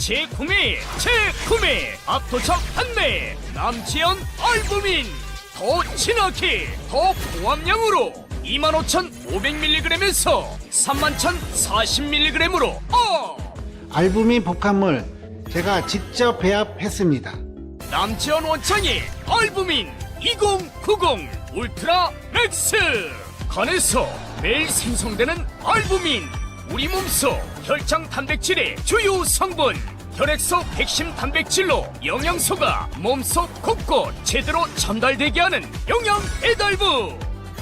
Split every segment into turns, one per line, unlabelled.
재구매 압도적 판매 남지연 알부민 더 진하게 더 고함량으로 25,500mg에서 31,040mg으로
알부민 복합물 제가 직접 배합했습니다.
남지연 원창의 알부민 2090 울트라 맥스 간에서 매일 생성되는 알부민 우리 몸속 혈장 단백질의 주요 성분 혈액속 핵심 단백질로 영양소가 몸속 곳곳 제대로 전달되게 하는 영양 배달부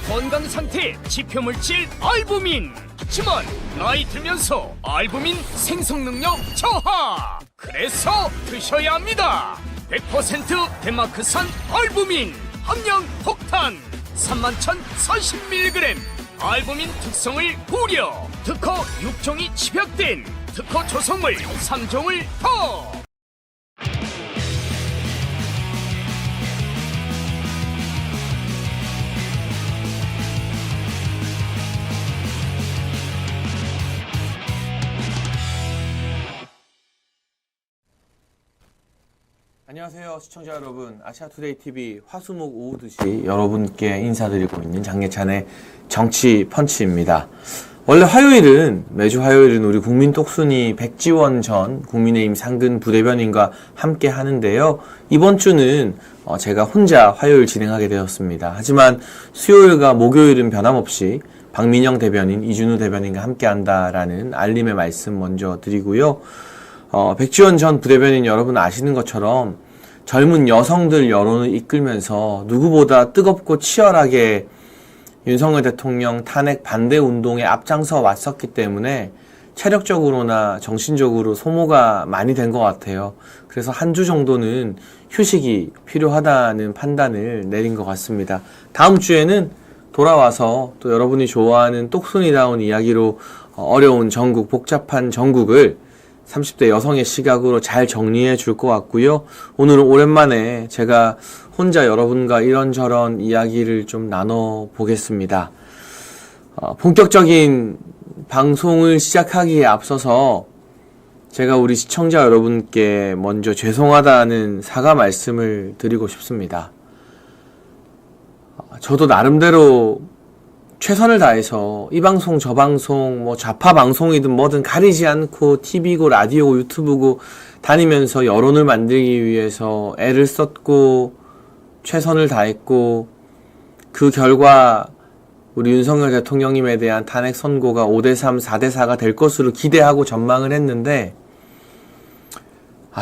건강상태 지표물질 알부민 하지만 나이 들면서 알부민 생성 능력 저하 그래서 드셔야 합니다. 100% 덴마크산 알부민 함량 폭탄 31,040mg 알부민 특성을 고려 특허 6종이 집약된 특허 조성물 3종을 더
안녕하세요 시청자 여러분, 아시아투데이TV 화수목 오후 2시 여러분께 인사드리고 있는 장예찬의 정치 펀치입니다. 원래 매주 화요일은 우리 국민 똑순이 백지원 전 국민의힘 상근 부대변인과 함께 하는데요. 이번 주는 제가 혼자 화요일 진행하게 되었습니다. 하지만 수요일과 목요일은 변함없이 박민영 대변인, 이준우 대변인과 함께 한다라는 알림의 말씀 먼저 드리고요. 백지원 전 부대변인 여러분 아시는 것처럼 젊은 여성들 여론을 이끌면서 누구보다 뜨겁고 치열하게 윤석열 대통령 탄핵 반대 운동에 앞장서 왔었기 때문에 체력적으로나 정신적으로 소모가 많이 된 것 같아요. 그래서 한 주 정도는 휴식이 필요하다는 판단을 내린 것 같습니다. 다음 주에는 돌아와서 또 여러분이 좋아하는 똑순이다운 이야기로 어려운 전국, 복잡한 전국을 30대 여성의 시각으로 잘 정리해 줄 것 같고요. 오늘은 오랜만에 제가 혼자 여러분과 이런저런 이야기를 좀 나눠보겠습니다. 본격적인 방송을 시작하기에 앞서서 제가 우리 시청자 여러분께 먼저 죄송하다는 사과 말씀을 드리고 싶습니다. 저도 나름대로 최선을 다해서 이 방송 저 방송 뭐 좌파 방송이든 뭐든 가리지 않고 TV고 라디오고 유튜브고 다니면서 여론을 만들기 위해서 애를 썼고 최선을 다했고 그 결과 우리 윤석열 대통령님에 대한 탄핵 선고가 5대3, 4대4가 될 것으로 기대하고 전망을 했는데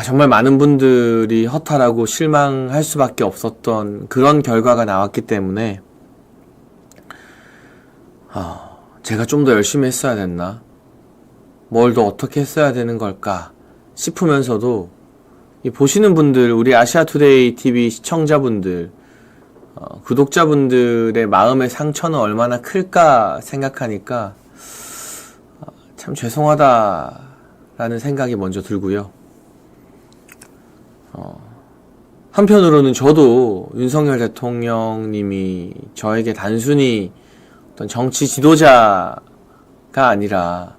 정말 많은 분들이 허탈하고 실망할 수밖에 없었던 그런 결과가 나왔기 때문에 제가 좀 더 열심히 했어야 됐나? 뭘 더 어떻게 했어야 되는 걸까? 싶으면서도 이 보시는 분들, 우리 아시아투데이 TV 시청자분들, 구독자분들의 마음의 상처는 얼마나 클까 생각하니까 참 죄송하다라는 생각이 먼저 들고요. 한편으로는 저도 윤석열 대통령님이 저에게 단순히 어떤 정치 지도자가 아니라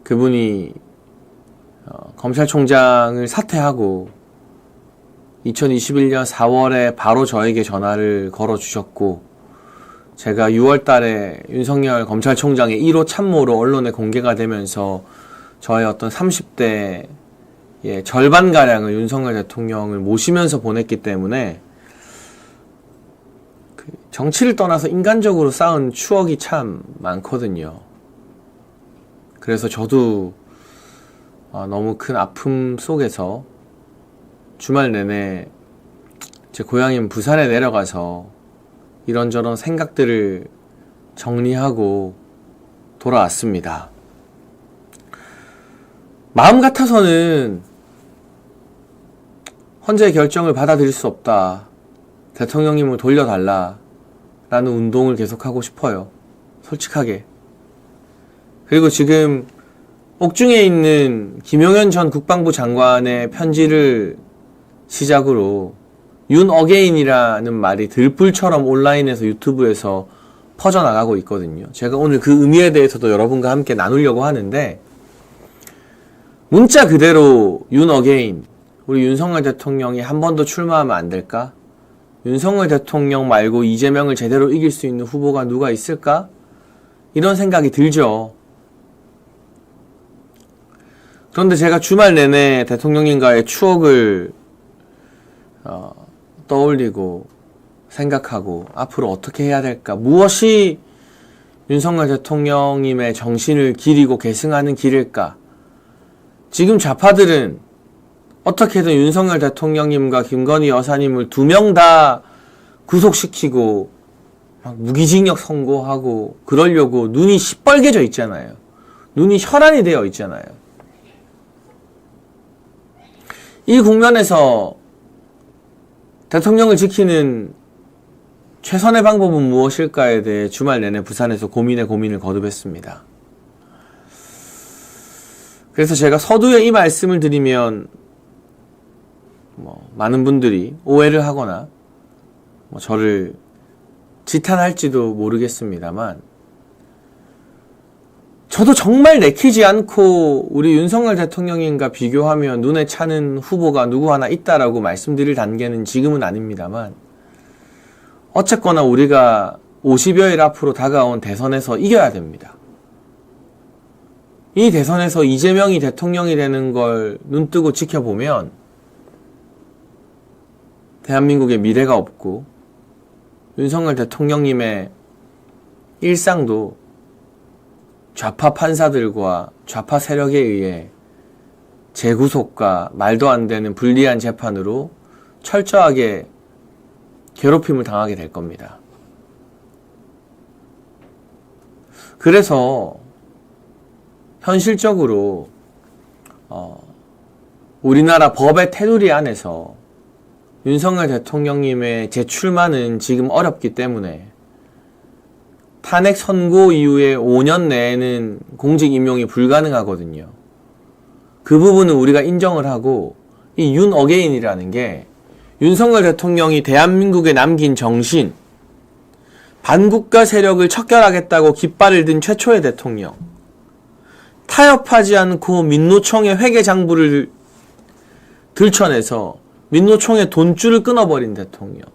그분이 검찰총장을 사퇴하고 2021년 4월에 바로 저에게 전화를 걸어주셨고 제가 6월 달에 윤석열 검찰총장의 1호 참모로 언론에 공개가 되면서 저의 어떤 30대의 절반가량을 윤석열 대통령을 모시면서 보냈기 때문에 정치를 떠나서 인간적으로 쌓은 추억이 참 많거든요. 그래서 저도 너무 큰 아픔 속에서 주말 내내 제 고향인 부산에 내려가서 이런저런 생각들을 정리하고 돌아왔습니다. 마음 같아서는 헌재의 결정을 받아들일 수 없다. 대통령님을 돌려달라. 라는 운동을 계속하고 싶어요. 솔직하게. 그리고 지금 옥중에 있는 김용현 전 국방부 장관의 편지를 시작으로 윤 어게인이라는 말이 들불처럼 온라인에서 유튜브에서 퍼져나가고 있거든요. 제가 오늘 그 의미에 대해서도 여러분과 함께 나누려고 하는데 문자 그대로 윤 어게인, 우리 윤석열 대통령이 한 번 더 출마하면 안 될까? 윤석열 대통령 말고 이재명을 제대로 이길 수 있는 후보가 누가 있을까? 이런 생각이 들죠. 그런데 제가 주말 내내 대통령님과의 추억을 떠올리고 생각하고 앞으로 어떻게 해야 될까? 무엇이 윤석열 대통령님의 정신을 기리고 계승하는 길일까? 지금 좌파들은 어떻게든 윤석열 대통령님과 김건희 여사님을 2명 다 구속시키고 막 무기징역 선고하고 그러려고 눈이 시뻘개져 있잖아요. 눈이 혈안이 되어 있잖아요. 이 국면에서 대통령을 지키는 최선의 방법은 무엇일까에 대해 주말 내내 부산에서 고민을 거듭했습니다. 그래서 제가 서두에 이 말씀을 드리면 많은 분들이 오해를 하거나 저를 지탄할지도 모르겠습니다만, 저도 정말 내키지 않고 우리 윤석열 대통령님과 비교하면 눈에 차는 후보가 누구 하나 있다라고 말씀드릴 단계는 지금은 아닙니다만, 어쨌거나 우리가 50여일 앞으로 다가온 대선에서 이겨야 됩니다. 이 대선에서 이재명이 대통령이 되는 걸 눈뜨고 지켜보면 대한민국의 미래가 없고 윤석열 대통령님의 일상도 좌파 판사들과 좌파 세력에 의해 재구속과 말도 안 되는 불리한 재판으로 철저하게 괴롭힘을 당하게 될 겁니다. 그래서 현실적으로 우리나라 법의 테두리 안에서 윤석열 대통령님의 재출마는 지금 어렵기 때문에 탄핵 선고 이후에 5년 내에는 공직 임용이 불가능하거든요. 그 부분은 우리가 인정을 하고, 이 윤 어게인이라는 게 윤석열 대통령이 대한민국에 남긴 정신, 반국가 세력을 척결하겠다고 깃발을 든 최초의 대통령, 타협하지 않고 민노총의 회계 장부를 들춰내서 민노총의 돈줄을 끊어버린 대통령,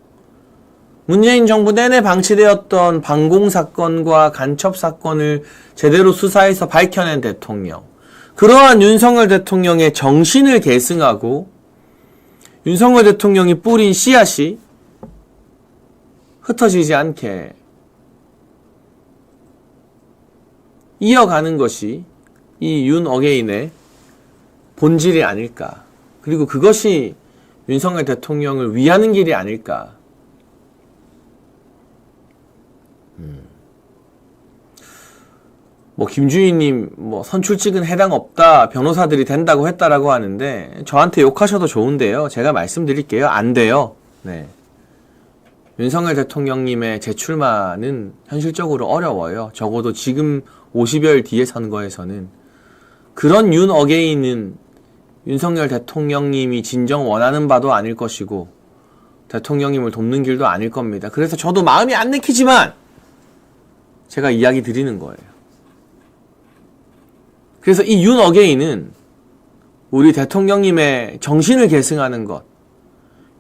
문재인 정부 내내 방치되었던 방공사건과 간첩사건을 제대로 수사해서 밝혀낸 대통령, 그러한 윤석열 대통령의 정신을 계승하고 윤석열 대통령이 뿌린 씨앗이 흩어지지 않게 이어가는 것이 이 윤 어게인의 본질이 아닐까. 그리고 그것이 윤석열 대통령을 위하는 길이 아닐까. 김주희님, 선출직은 해당 없다, 변호사들이 된다고 했다라고 하는데, 저한테 욕하셔도 좋은데요. 제가 말씀드릴게요. 안 돼요. 네. 윤석열 대통령님의 재출마는 현실적으로 어려워요. 적어도 지금 50여일 뒤의 선거에서는. 그런 윤 어게인은 윤석열 대통령님이 진정 원하는 바도 아닐 것이고, 대통령님을 돕는 길도 아닐 겁니다. 그래서 저도 마음이 안 내키지만, 제가 이야기 드리는 거예요. 그래서 이 윤 어게인은 우리 대통령님의 정신을 계승하는 것,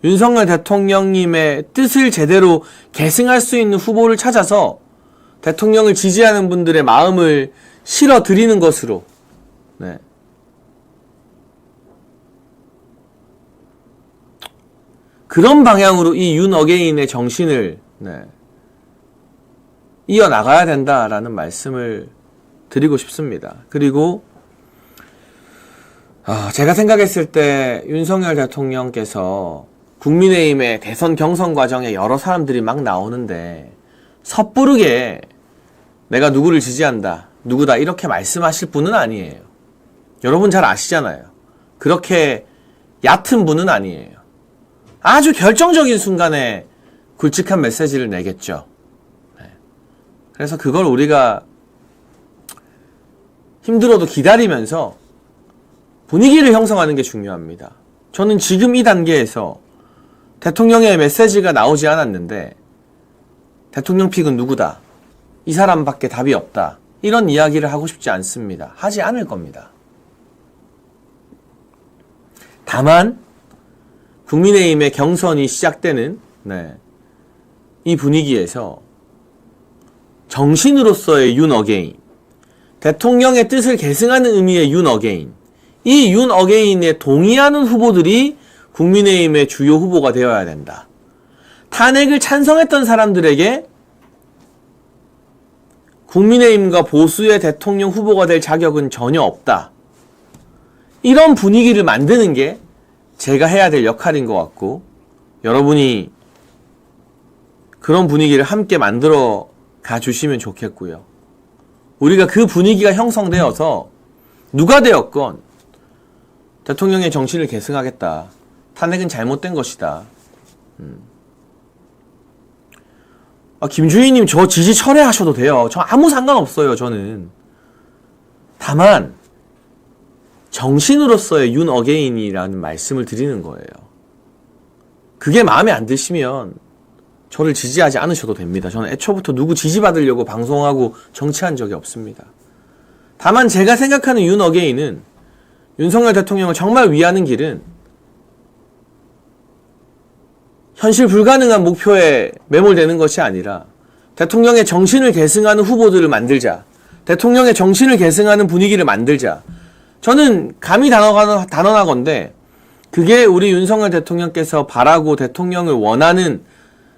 윤석열 대통령님의 뜻을 제대로 계승할 수 있는 후보를 찾아서 대통령을 지지하는 분들의 마음을 실어드리는 것으로, 네. 그런 방향으로 이 윤 어게인의 정신을, 네, 이어나가야 된다라는 말씀을 드리고 싶습니다. 그리고 제가 생각했을 때 윤석열 대통령께서 국민의힘의 대선 경선 과정에 여러 사람들이 막 나오는데 섣부르게 내가 누구를 지지한다, 누구다 이렇게 말씀하실 분은 아니에요. 여러분 잘 아시잖아요. 그렇게 얕은 분은 아니에요. 아주 결정적인 순간에 굵직한 메시지를 내겠죠. 네. 그래서 그걸 우리가 힘들어도 기다리면서 분위기를 형성하는 게 중요합니다. 저는 지금 이 단계에서 대통령의 메시지가 나오지 않았는데 대통령 픽은 누구다, 이 사람밖에 답이 없다, 이런 이야기를 하고 싶지 않습니다. 하지 않을 겁니다. 다만 국민의힘의 경선이 시작되는 이 분위기에서 정신으로서의 윤 어게인, 대통령의 뜻을 계승하는 의미의 윤 어게인, 이 윤 어게인에 동의하는 후보들이 국민의힘의 주요 후보가 되어야 된다. 탄핵을 찬성했던 사람들에게 국민의힘과 보수의 대통령 후보가 될 자격은 전혀 없다. 이런 분위기를 만드는 게 제가 해야 될 역할인 것 같고, 여러분이 그런 분위기를 함께 만들어 가주시면 좋겠고요. 우리가 그 분위기가 형성되어서 누가 되었건 대통령의 정신을 계승하겠다. 탄핵은 잘못된 것이다. 김주희님 저 지지 철회하셔도 돼요. 저 아무 상관없어요. 저는. 다만 정신으로서의 윤 어게인이라는 말씀을 드리는 거예요. 그게 마음에 안 드시면 저를 지지하지 않으셔도 됩니다. 저는 애초부터 누구 지지받으려고 방송하고 정치한 적이 없습니다. 다만 제가 생각하는 윤 어게인은, 윤석열 대통령을 정말 위하는 길은 현실 불가능한 목표에 매몰되는 것이 아니라 대통령의 정신을 계승하는 후보들을 만들자. 대통령의 정신을 계승하는 분위기를 만들자. 저는 감히 단언하건대 그게 우리 윤석열 대통령께서 바라고 대통령을 원하는,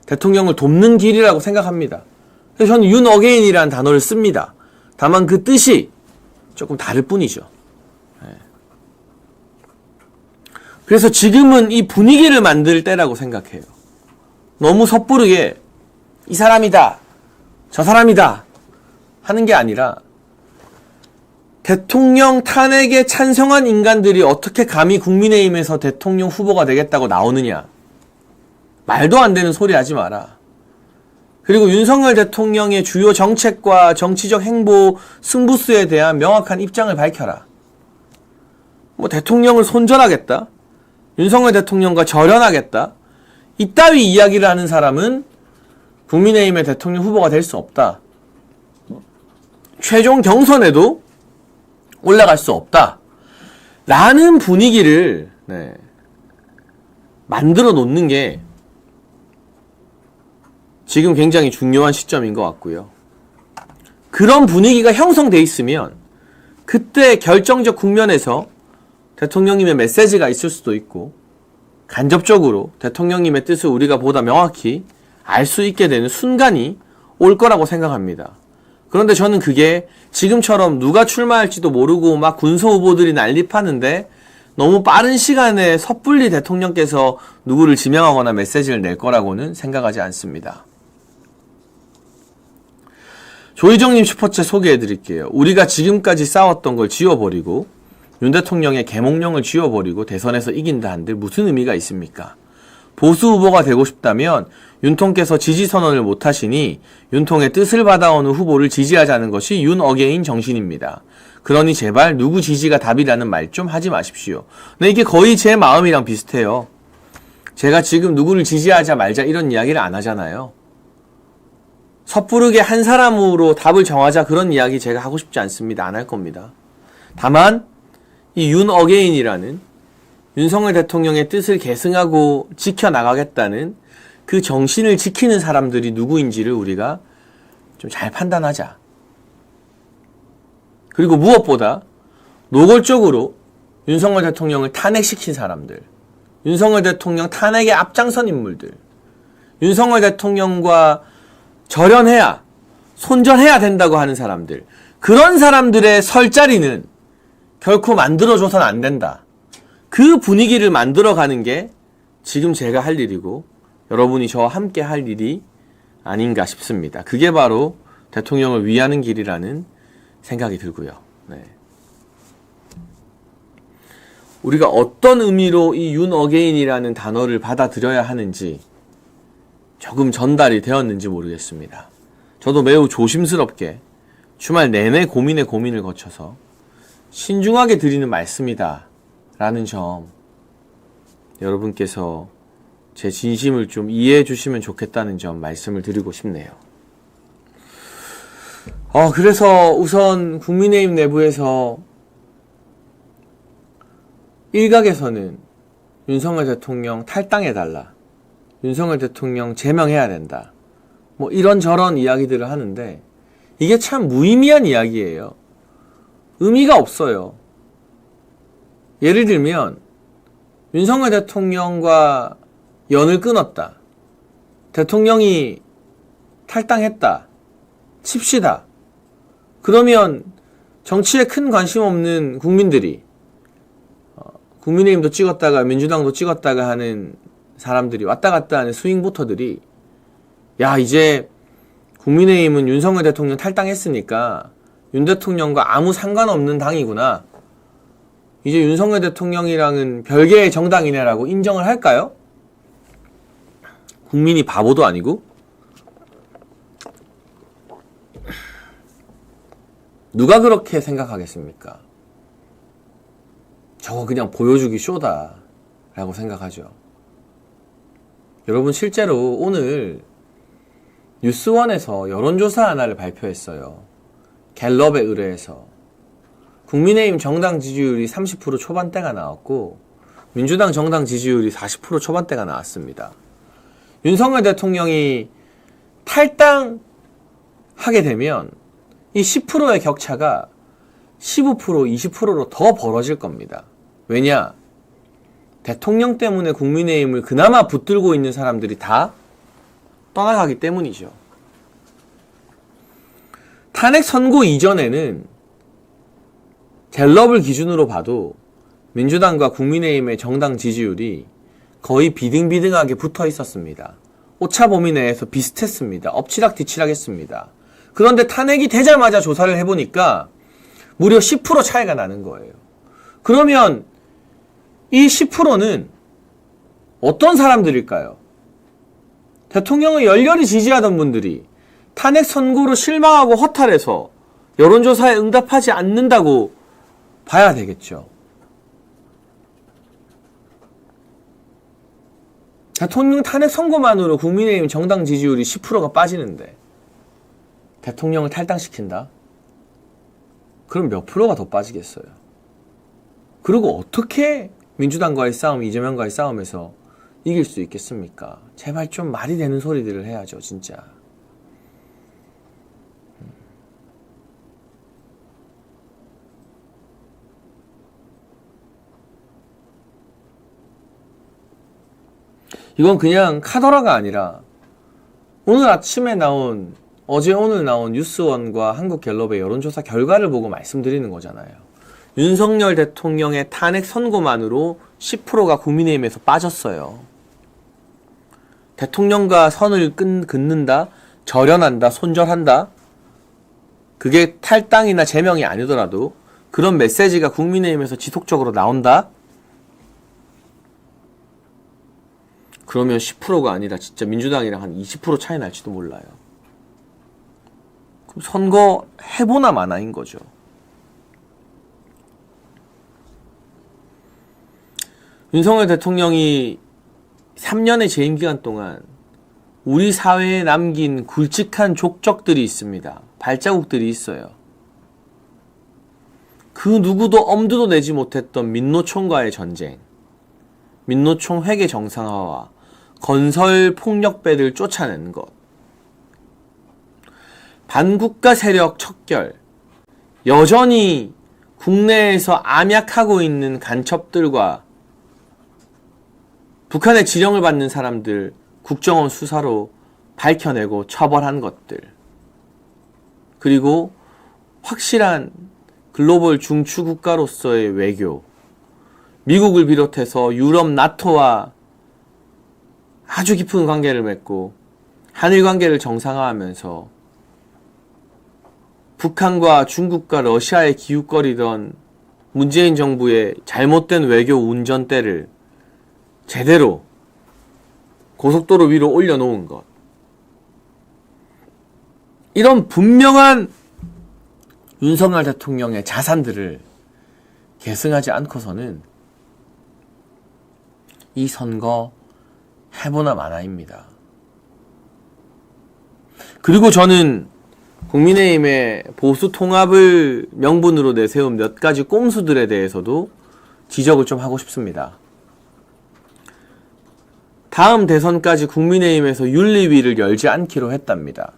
대통령을 돕는 길이라고 생각합니다. 그래서 저는 윤 어게인이라는 단어를 씁니다. 다만 그 뜻이 조금 다를 뿐이죠. 그래서 지금은 이 분위기를 만들 때라고 생각해요. 너무 섣부르게 이 사람이다, 저 사람이다 하는 게 아니라 대통령 탄핵에 찬성한 인간들이 어떻게 감히 국민의힘에서 대통령 후보가 되겠다고 나오느냐. 말도 안 되는 소리 하지 마라. 그리고 윤석열 대통령의 주요 정책과 정치적 행보 승부수에 대한 명확한 입장을 밝혀라. 대통령을 손절하겠다, 윤석열 대통령과 절연하겠다, 이따위 이야기를 하는 사람은 국민의힘의 대통령 후보가 될 수 없다. 최종 경선에도 올라갈 수 없다. 라는 분위기를 만들어 놓는 게 지금 굉장히 중요한 시점인 것 같고요. 그런 분위기가 형성돼 있으면 그때 결정적 국면에서 대통령님의 메시지가 있을 수도 있고, 간접적으로 대통령님의 뜻을 우리가 보다 명확히 알 수 있게 되는 순간이 올 거라고 생각합니다. 그런데 저는 그게 지금처럼 누가 출마할지도 모르고 막 군소 후보들이 난립하는데 너무 빠른 시간에 섣불리 대통령께서 누구를 지명하거나 메시지를 낼 거라고는 생각하지 않습니다. 조희정님 슈퍼챗 소개해드릴게요. 우리가 지금까지 싸웠던 걸 지워버리고 윤 대통령의 계몽령을 지워버리고 대선에서 이긴다 한들 무슨 의미가 있습니까? 보수 후보가 되고 싶다면 윤통께서 지지선언을 못하시니 윤통의 뜻을 받아오는 후보를 지지하자는 것이 윤 어게인 정신입니다. 그러니 제발 누구 지지가 답이라는 말 좀 하지 마십시오. 네, 이게 거의 제 마음이랑 비슷해요. 제가 지금 누구를 지지하자 말자 이런 이야기를 안 하잖아요. 섣부르게 한 사람으로 답을 정하자 그런 이야기 제가 하고 싶지 않습니다. 안 할 겁니다. 다만 이 윤 어게인이라는 윤석열 대통령의 뜻을 계승하고 지켜나가겠다는 그 정신을 지키는 사람들이 누구인지를 우리가 좀 잘 판단하자. 그리고 무엇보다 노골적으로 윤석열 대통령을 탄핵시킨 사람들, 윤석열 대통령 탄핵에 앞장선 인물들, 윤석열 대통령과 절연해야, 손절해야 된다고 하는 사람들, 그런 사람들의 설 자리는 결코 만들어줘서는 안 된다. 그 분위기를 만들어가는 게 지금 제가 할 일이고 여러분이 저와 함께 할 일이 아닌가 싶습니다. 그게 바로 대통령을 위하는 길이라는 생각이 들고요. 네. 우리가 어떤 의미로 이 윤 어게인이라는 단어를 받아들여야 하는지 조금 전달이 되었는지 모르겠습니다. 저도 매우 조심스럽게 주말 내내 고민을 거쳐서 신중하게 드리는 말씀이다 라는 점, 여러분께서 제 진심을 좀 이해해 주시면 좋겠다는 점 말씀을 드리고 싶네요. 그래서 우선 국민의힘 내부에서 일각에서는 윤석열 대통령 탈당해달라, 윤석열 대통령 제명해야 된다, 뭐 이런저런 이야기들을 하는데 이게 참 무의미한 이야기예요. 의미가 없어요. 예를 들면 윤석열 대통령과 연을 끊었다, 대통령이 탈당했다 칩시다. 그러면 정치에 큰 관심 없는 국민들이, 국민의힘도 찍었다가 민주당도 찍었다가 하는 사람들이, 왔다 갔다 하는 스윙보터들이, 야, 이제 국민의힘은 윤석열 대통령 탈당했으니까 윤 대통령과 아무 상관없는 당이구나, 이제 윤석열 대통령이랑은 별개의 정당이네라고 인정을 할까요? 국민이 바보도 아니고? 누가 그렇게 생각하겠습니까? 저거 그냥 보여주기 쇼다 라고 생각하죠. 여러분, 실제로 오늘 뉴스원에서 여론조사 하나를 발표했어요. 갤럽에 의뢰해서 국민의힘 정당 지지율이 30% 초반대가 나왔고 민주당 정당 지지율이 40% 초반대가 나왔습니다. 윤석열 대통령이 탈당하게 되면 이 10%의 격차가 15%, 20%로 더 벌어질 겁니다. 왜냐? 대통령 때문에 국민의힘을 그나마 붙들고 있는 사람들이 다 떠나가기 때문이죠. 탄핵 선고 이전에는 갤럽을 기준으로 봐도 민주당과 국민의힘의 정당 지지율이 거의 비등비등하게 붙어 있었습니다. 오차 범위 내에서 비슷했습니다. 엎치락뒤치락 했습니다. 그런데 탄핵이 되자마자 조사를 해보니까 무려 10% 차이가 나는 거예요. 그러면 이 10%는 어떤 사람들일까요? 대통령을 열렬히 지지하던 분들이 탄핵 선고로 실망하고 허탈해서 여론조사에 응답하지 않는다고 봐야 되겠죠. 대통령 탄핵 선고만으로 국민의힘 정당 지지율이 10%가 빠지는데 대통령을 탈당시킨다? 그럼 몇 프로가 더 빠지겠어요? 그리고 어떻게 민주당과의 싸움, 이재명과의 싸움에서 이길 수 있겠습니까? 제발 좀 말이 되는 소리들을 해야죠, 진짜. 이건 그냥 카더라가 아니라 오늘 아침에 나온, 어제 오늘 나온 뉴스원과 한국갤럽의 여론조사 결과를 보고 말씀드리는 거잖아요. 윤석열 대통령의 탄핵 선고만으로 10%가 국민의힘에서 빠졌어요. 대통령과 선을 긋는다, 절연한다, 손절한다, 그게 탈당이나 제명이 아니더라도 그런 메시지가 국민의힘에서 지속적으로 나온다? 그러면 10%가 아니라 진짜 민주당이랑 한 20% 차이 날지도 몰라요. 그럼 선거 해보나 마나인 거죠. 윤석열 대통령이 3년의 재임 기간 동안 우리 사회에 남긴 굵직한 족적들이 있습니다. 발자국들이 있어요. 그 누구도 엄두도 내지 못했던 민노총과의 전쟁, 민노총 회계 정상화와 건설 폭력배들 쫓아내는 것, 반국가 세력 척결, 여전히 국내에서 암약하고 있는 간첩들과 북한의 지령을 받는 사람들 국정원 수사로 밝혀내고 처벌한 것들, 그리고 확실한 글로벌 중추 국가로서의 외교, 미국을 비롯해서 유럽 나토와 아주 깊은 관계를 맺고 한일 관계를 정상화하면서 북한과 중국과 러시아에 기웃거리던 문재인 정부의 잘못된 외교 운전대를 제대로 고속도로 위로 올려놓은 것, 이런 분명한 윤석열 대통령의 자산들을 계승하지 않고서는 이 선거 해보나 마나입니다. 그리고 저는 국민의힘의 보수 통합을 명분으로 내세운 몇 가지 꼼수들에 대해서도 지적을 좀 하고 싶습니다. 다음 대선까지 국민의힘에서 윤리위를 열지 않기로 했답니다.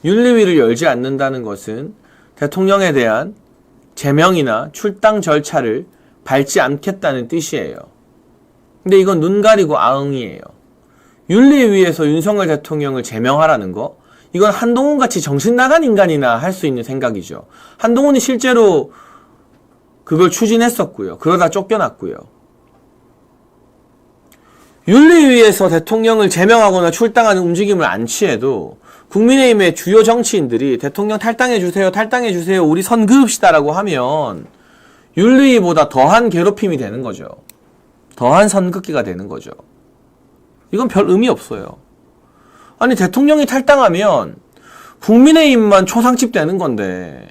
윤리위를 열지 않는다는 것은 대통령에 대한 제명이나 출당 절차를 밟지 않겠다는 뜻이에요. 근데 이건 눈 가리고 아응이에요. 윤리위에서 윤석열 대통령을 제명하라는 거, 이건 한동훈같이 정신 나간 인간이나 할 수 있는 생각이죠. 한동훈이 실제로 그걸 추진했었고요. 그러다 쫓겨났고요. 윤리위에서 대통령을 제명하거나 출당하는 움직임을 안 취해도 국민의힘의 주요 정치인들이 대통령 탈당해주세요, 탈당해주세요, 우리 선 그읍시다라고 하면 윤리위보다 더한 괴롭힘이 되는 거죠. 더한 선긋기가 되는 거죠. 이건 별 의미 없어요. 아니, 대통령이 탈당하면 국민의힘만 초상집되는 건데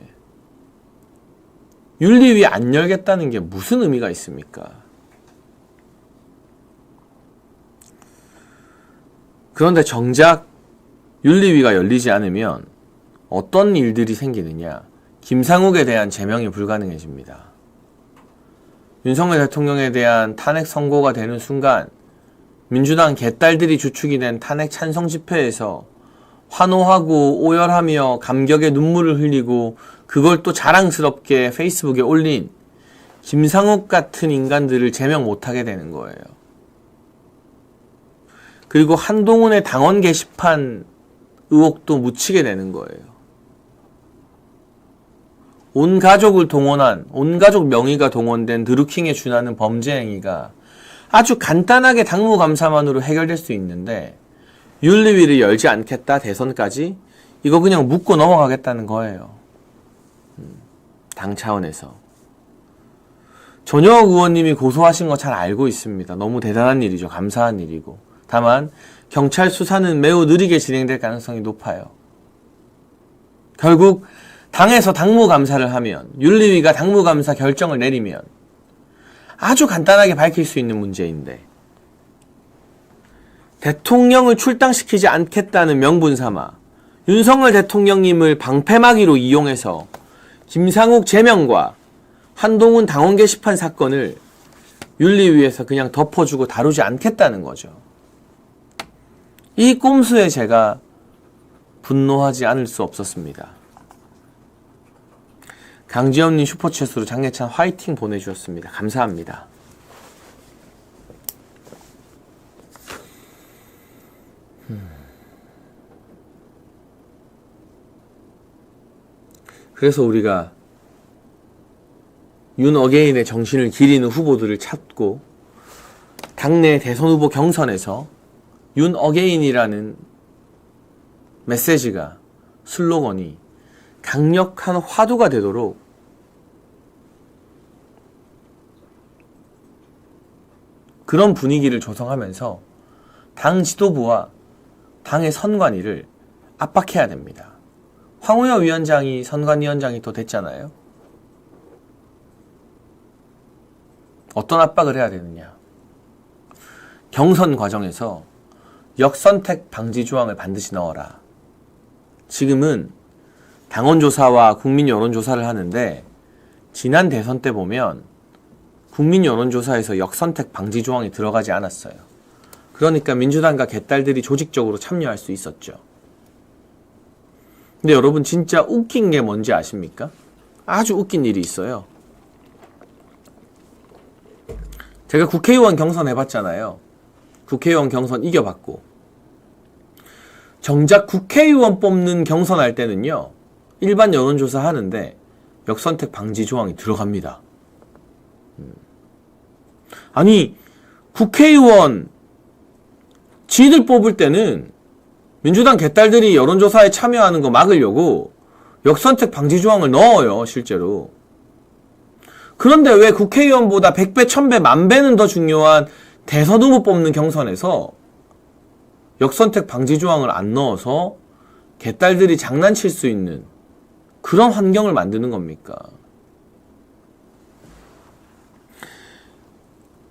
윤리위 안 열겠다는 게 무슨 의미가 있습니까? 그런데 정작 윤리위가 열리지 않으면 어떤 일들이 생기느냐? 김상욱에 대한 제명이 불가능해집니다. 윤석열 대통령에 대한 탄핵 선고가 되는 순간 민주당 개딸들이 주축이 된 탄핵 찬성 집회에서 환호하고 오열하며 감격의 눈물을 흘리고 그걸 또 자랑스럽게 페이스북에 올린 김상욱 같은 인간들을 제명 못하게 되는 거예요. 그리고 한동훈의 당원 게시판 의혹도 묻히게 되는 거예요. 온 가족을 동원한, 온 가족 명의가 동원된 드루킹에 준하는 범죄 행위가 아주 간단하게 당무감사만으로 해결될 수 있는데 윤리위를 열지 않겠다, 대선까지 이거 그냥 묻고 넘어가겠다는 거예요. 당 차원에서. 전효억 의원님이 고소하신 거 잘 알고 있습니다. 너무 대단한 일이죠. 감사한 일이고. 다만 경찰 수사는 매우 느리게 진행될 가능성이 높아요. 결국 당에서 당무감사를 하면, 윤리위가 당무감사 결정을 내리면 아주 간단하게 밝힐 수 있는 문제인데 대통령을 출당시키지 않겠다는 명분 삼아 윤석열 대통령님을 방패막이로 이용해서 김상욱 제명과 한동훈 당원 게시판 사건을 윤리위에서 그냥 덮어주고 다루지 않겠다는 거죠. 이 꼼수에 제가 분노하지 않을 수 없었습니다. 강지현님 슈퍼챗으로 장례찬 화이팅 보내주셨습니다. 감사합니다. 그래서 우리가 윤 어게인의 정신을 기리는 후보들을 찾고 당내 대선 후보 경선에서 윤 어게인이라는 메시지가, 슬로건이 강력한 화두가 되도록 그런 분위기를 조성하면서 당 지도부와 당의 선관위를 압박해야 됩니다. 황우여 위원장이 선관위원장이 또 됐잖아요. 어떤 압박을 해야 되느냐? 경선 과정에서 역선택 방지 조항을 반드시 넣어라. 지금은 당원조사와 국민 여론조사를 하는데 지난 대선 때 보면 국민 여론조사에서 역선택 방지 조항이 들어가지 않았어요. 그러니까 민주당과 개딸들이 조직적으로 참여할 수 있었죠. 근데 여러분 진짜 웃긴 게 뭔지 아십니까? 아주 웃긴 일이 있어요. 제가 국회의원 경선 해봤잖아요. 국회의원 경선 이겨봤고 정작 국회의원 뽑는 경선할 때는요, 일반 여론조사 하는데 역선택 방지 조항이 들어갑니다. 아니, 국회의원 지들 뽑을 때는 민주당 개딸들이 여론조사에 참여하는 거 막으려고 역선택 방지 조항을 넣어요, 실제로. 그런데 왜 국회의원보다 100배, 1000배, 만배는 더 중요한 대선 후보 뽑는 경선에서 역선택 방지 조항을 안 넣어서 개딸들이 장난칠 수 있는 그런 환경을 만드는 겁니까?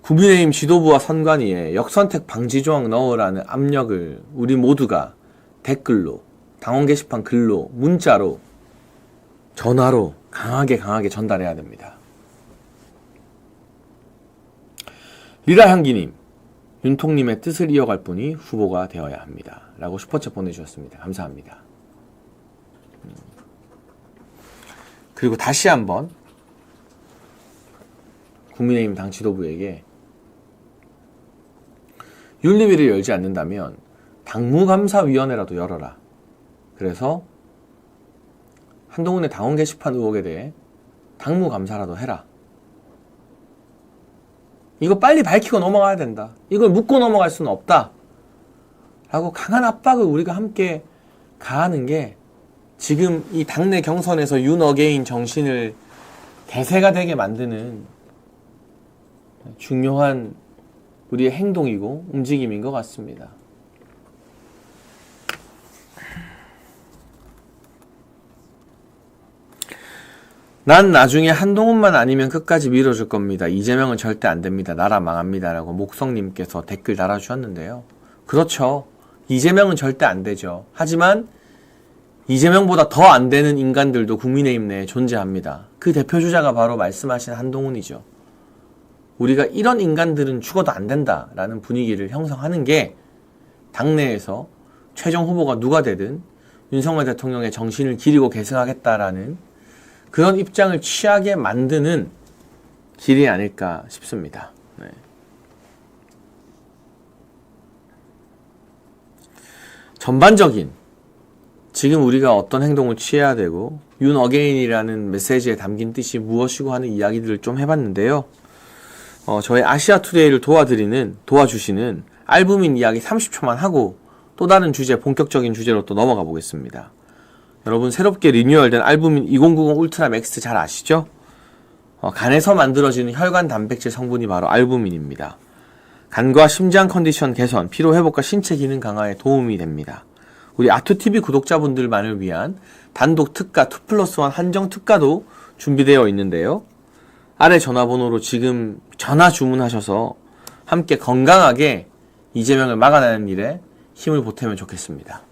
국민의힘 지도부와 선관위에 역선택 방지 조항 넣으라는 압력을 우리 모두가 댓글로, 당원 게시판 글로, 문자로, 전화로 강하게 전달해야 됩니다. 리라향기님, 윤통님의 뜻을 이어갈 분이 후보가 되어야 합니다. 라고 슈퍼챗 보내주셨습니다. 감사합니다. 그리고 다시 한번 국민의힘 당 지도부에게 윤리위를 열지 않는다면 당무감사위원회라도 열어라. 그래서 한동훈의 당원 게시판 의혹에 대해 당무감사라도 해라. 이거 빨리 밝히고 넘어가야 된다. 이걸 묻고 넘어갈 수는 없다. 라고 강한 압박을 우리가 함께 가하는 게 지금 이 당내 경선에서 윤 어게인 정신을 대세가 되게 만드는 중요한 우리의 행동이고 움직임인 것 같습니다. 난 나중에 한동훈만 아니면 끝까지 밀어줄 겁니다. 이재명은 절대 안 됩니다. 나라 망합니다. 라고 목성님께서 댓글 달아주셨는데요. 그렇죠. 이재명은 절대 안 되죠. 하지만 이재명보다 더 안 되는 인간들도 국민의힘 내에 존재합니다. 그 대표주자가 바로 말씀하신 한동훈이죠. 우리가 이런 인간들은 죽어도 안 된다라는 분위기를 형성하는 게 당내에서 최종 후보가 누가 되든 윤석열 대통령의 정신을 기리고 계승하겠다라는 그런 입장을 취하게 만드는 길이 아닐까 싶습니다. 네. 전반적인 지금 우리가 어떤 행동을 취해야 되고 윤 어게인이라는 메시지에 담긴 뜻이 무엇이고 하는 이야기들을 좀 해봤는데요. 저희 아시아투데이를 도와주시는 알부민 이야기 30초만 하고 또 다른 주제, 본격적인 주제로 또 넘어가 보겠습니다. 여러분 새롭게 리뉴얼된 알부민 2090 울트라 맥스 잘 아시죠? 간에서 만들어지는 혈관 단백질 성분이 바로 알부민입니다. 간과 심장 컨디션 개선, 피로 회복과 신체 기능 강화에 도움이 됩니다. 우리 아투TV 구독자분들만을 위한 단독 특가 2+1 한정 특가도 준비되어 있는데요. 아래 전화번호로 지금 전화 주문하셔서 함께 건강하게 이재명을 막아내는 일에 힘을 보태면 좋겠습니다.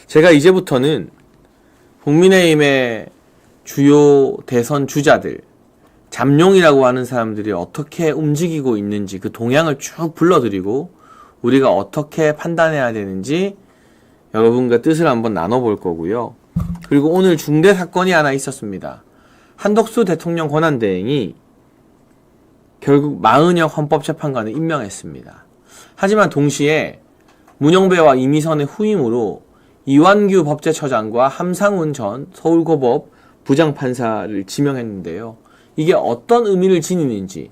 제가 이제부터는 국민의힘의 주요 대선 주자들, 잠룡이라고 하는 사람들이 어떻게 움직이고 있는지 그 동향을 쭉 불러드리고 우리가 어떻게 판단해야 되는지 여러분과 뜻을 한번 나눠볼 거고요. 그리고 오늘 중대 사건이 하나 있었습니다. 한덕수 대통령 권한대행이 결국 마은혁 헌법재판관을 임명했습니다. 하지만 동시에 문영배와 이미선의 후임으로 이완규 법제처장과 함상훈 전 서울고법 부장판사를 지명했는데요. 이게 어떤 의미를 지니는지,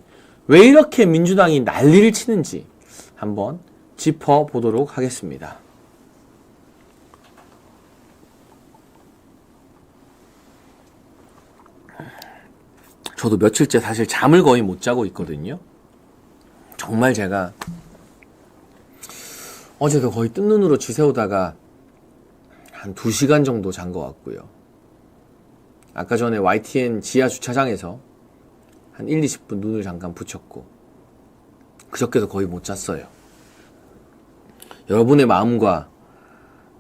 왜 이렇게 민주당이 난리를 치는지 한번 짚어보도록 하겠습니다. 저도 며칠째 사실 잠을 거의 못 자고 있거든요. 정말 제가 어제도 거의 뜬 눈으로 지새우다가 한 2시간 정도 잔 것 같고요. 아까 전에 YTN 지하 주차장에서 한 1, 20분 눈을 잠깐 붙였고 그저께도 거의 못 잤어요. 여러분의 마음과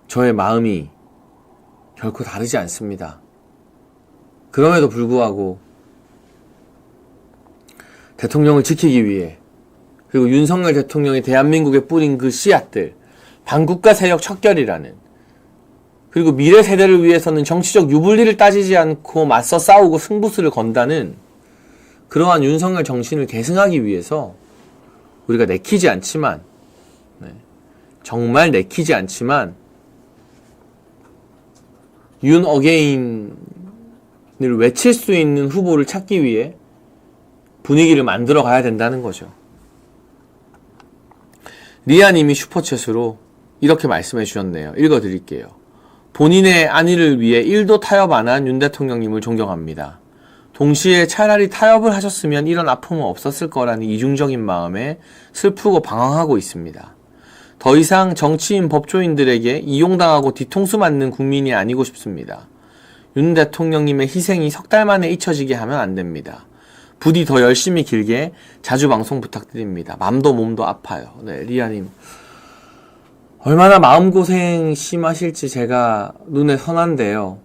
저의 마음이 결코 다르지 않습니다. 그럼에도 불구하고 대통령을 지키기 위해 그리고 윤석열 대통령이 대한민국에 뿌린 그 씨앗들 반국가 세력 척결이라는 그리고 미래 세대를 위해서는 정치적 유불리를 따지지 않고 맞서 싸우고 승부수를 건다는 그러한 윤석열 정신을 계승하기 위해서 우리가 내키지 않지만 정말 내키지 않지만 윤 어게인을 외칠 수 있는 후보를 찾기 위해 분위기를 만들어 가야 된다는 거죠. 리아님이 슈퍼챗으로 이렇게 말씀해 주셨네요. 읽어드릴게요. 본인의 안위를 위해 1도 타협 안 한 윤 대통령님을 존경합니다. 동시에 차라리 타협을 하셨으면 이런 아픔은 없었을 거라는 이중적인 마음에 슬프고 방황하고 있습니다. 더 이상 정치인 법조인들에게 이용당하고 뒤통수 맞는 국민이 아니고 싶습니다. 윤 대통령님의 희생이 석 달 만에 잊혀지게 하면 안 됩니다. 부디 더 열심히 길게 자주 방송 부탁드립니다. 맘도 몸도 아파요. 네, 리아님. 얼마나 마음고생 심하실지 제가 눈에 선한데요.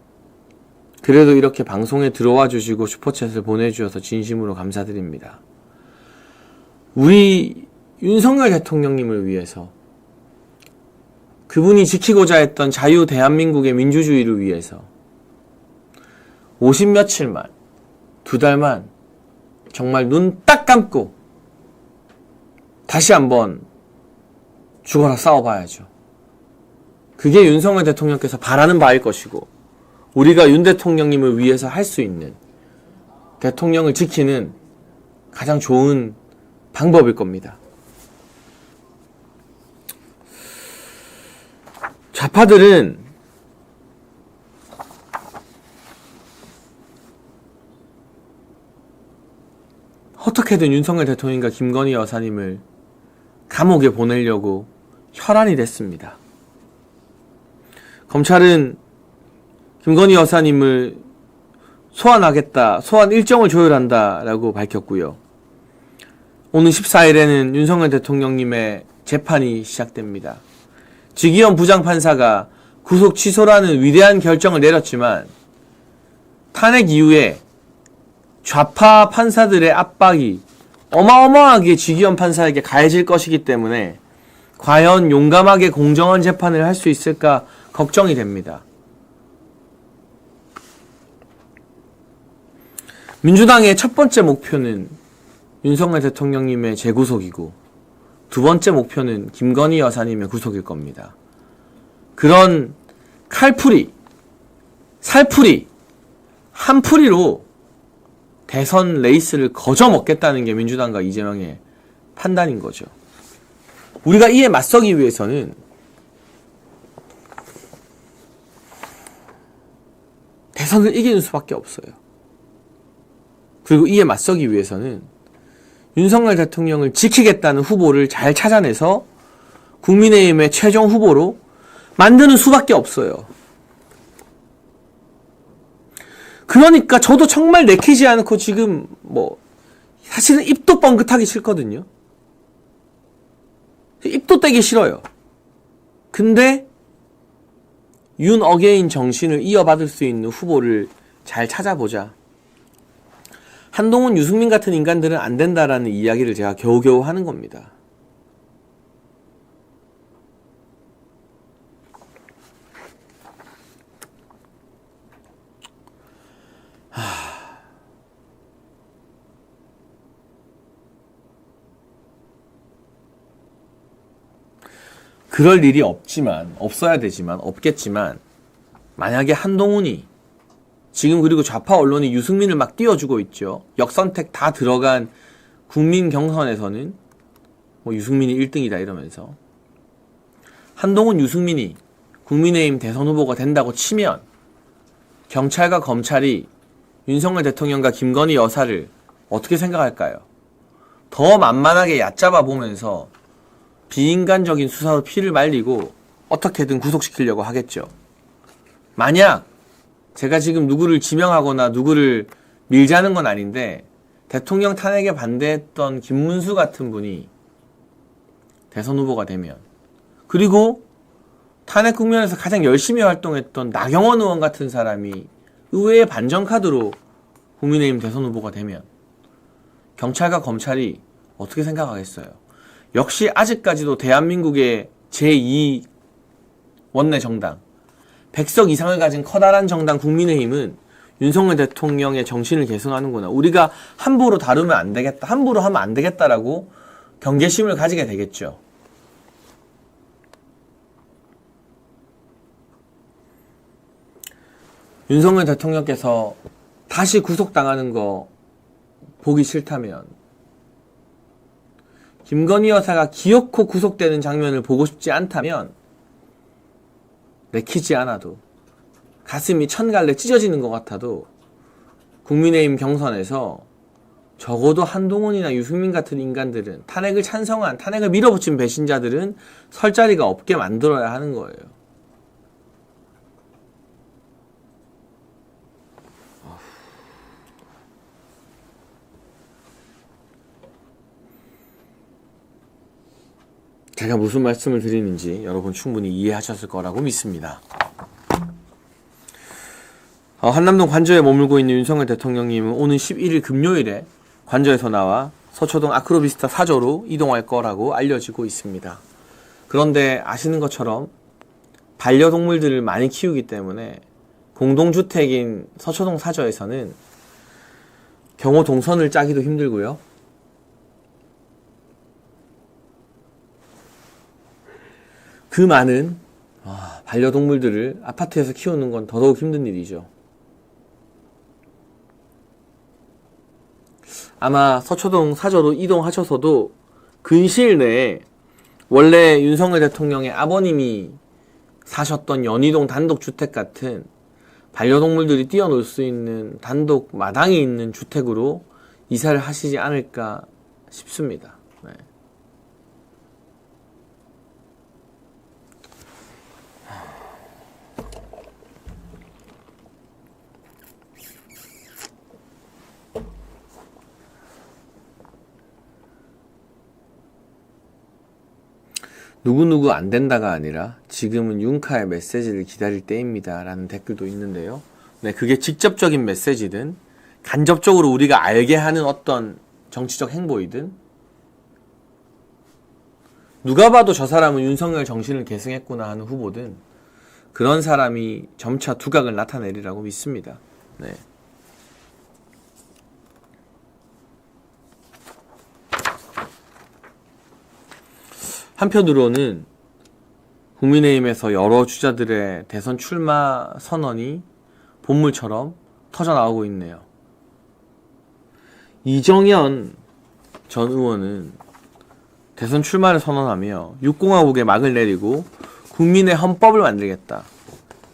그래도 이렇게 방송에 들어와 주시고 슈퍼챗을 보내주셔서 진심으로 감사드립니다. 우리 윤석열 대통령님을 위해서, 그분이 지키고자 했던 자유 대한민국의 민주주의를 위해서 50며칠만, 2달만 정말 눈 딱 감고 다시 한번 죽어라 싸워봐야죠. 그게 윤석열 대통령께서 바라는 바일 것이고, 우리가 윤 대통령님을 위해서 할 수 있는, 대통령을 지키는 가장 좋은 방법일 겁니다. 좌파들은 어떻게든 윤석열 대통령과 김건희 여사님을 감옥에 보내려고 혈안이 됐습니다. 검찰은 김건희 여사님을 소환하겠다, 소환 일정을 조율한다라고 밝혔고요. 오늘 14일에는 윤석열 대통령님의 재판이 시작됩니다. 지기현 부장판사가 구속 취소라는 위대한 결정을 내렸지만 탄핵 이후에 좌파 판사들의 압박이 어마어마하게 지기현 판사에게 가해질 것이기 때문에 과연 용감하게 공정한 재판을 할 수 있을까 걱정이 됩니다. 민주당의 첫 번째 목표는 윤석열 대통령님의 재구속이고, 두 번째 목표는 김건희 여사님의 구속일 겁니다. 그런 칼풀이, 살풀이, 한풀이로 대선 레이스를 거저 먹겠다는 게 민주당과 이재명의 판단인 거죠. 우리가 이에 맞서기 위해서는 대선을 이기는 수밖에 없어요. 그리고 이에 맞서기 위해서는 윤석열 대통령을 지키겠다는 후보를 잘 찾아내서 국민의힘의 최종 후보로 만드는 수밖에 없어요. 그러니까 저도 정말 내키지 않고 지금 사실은 입도 뻥긋하기 싫거든요. 입도 떼기 싫어요. 근데 윤 어게인 정신을 이어받을 수 있는 후보를 잘 찾아보자. 한동훈, 유승민 같은 인간들은 안 된다라는 이야기를 제가 겨우겨우 하는 겁니다. 그럴 일이 없겠지만, 만약에 한동훈이, 지금 그리고 좌파 언론이 유승민을 막 띄워주고 있죠. 역선택 다 들어간 국민 경선에서는 유승민이 1등이다 이러면서. 한동훈, 유승민이 국민의힘 대선 후보가 된다고 치면 경찰과 검찰이 윤석열 대통령과 김건희 여사를 어떻게 생각할까요? 더 만만하게 얕잡아 보면서 비인간적인 수사로 피를 말리고 어떻게든 구속시키려고 하겠죠. 만약 제가 지금 누구를 지명하거나 누구를 밀자는 건 아닌데, 대통령 탄핵에 반대했던 김문수 같은 분이 대선 후보가 되면, 그리고 탄핵 국면에서 가장 열심히 활동했던 나경원 의원 같은 사람이 의외의 반전카드로 국민의힘 대선 후보가 되면 경찰과 검찰이 어떻게 생각하겠어요? 역시 아직까지도 대한민국의 제2 원내 정당, 100석 이상을 가진 커다란 정당 국민의힘은 윤석열 대통령의 정신을 계승하는구나. 우리가 함부로 다루면 안 되겠다, 함부로 하면 안 되겠다라고 경계심을 가지게 되겠죠. 윤석열 대통령께서 다시 구속당하는 거 보기 싫다면, 김건희 여사가 기어코 구속되는 장면을 보고 싶지 않다면, 내키지 않아도, 가슴이 천갈래 찢어지는 것 같아도 국민의힘 경선에서 적어도 한동훈이나 유승민 같은 인간들은, 탄핵을 찬성한, 탄핵을 밀어붙인 배신자들은 설 자리가 없게 만들어야 하는 거예요. 제가 무슨 말씀을 드리는지 여러분 충분히 이해하셨을 거라고 믿습니다. 한남동 관저에 머물고 있는 윤석열 대통령님은 오는 11일 금요일에 관저에서 나와 서초동 아크로비스타 4조로 이동할 거라고 알려지고 있습니다. 그런데 아시는 것처럼 반려동물들을 많이 키우기 때문에 공동주택인 서초동 4조에서는 경호 동선을 짜기도 힘들고요. 그 많은 반려동물들을 아파트에서 키우는 건 더더욱 힘든 일이죠. 아마 서초동 4조로 이동하셔서도 근시일 내에 원래 윤석열 대통령의 아버님이 사셨던 연희동 단독주택 같은 반려동물들이 뛰어놀 수 있는 단독 마당이 있는 주택으로 이사를 하시지 않을까 싶습니다. 네. 누구누구 안 된다가 아니라 지금은 윤카의 메시지를 기다릴 때입니다 라는 댓글도 있는데요. 네, 그게 직접적인 메시지든 간접적으로 우리가 알게 하는 어떤 정치적 행보이든 누가 봐도 저 사람은 윤석열 정신을 계승했구나 하는 후보든 그런 사람이 점차 두각을 나타내리라고 믿습니다. 네. 한편으로는 국민의힘에서 여러 주자들의 대선 출마 선언이 본물처럼 터져나오고 있네요. 이정현 전 의원은 대선 출마를 선언하며 6공화국의 막을 내리고 국민의 헌법을 만들겠다.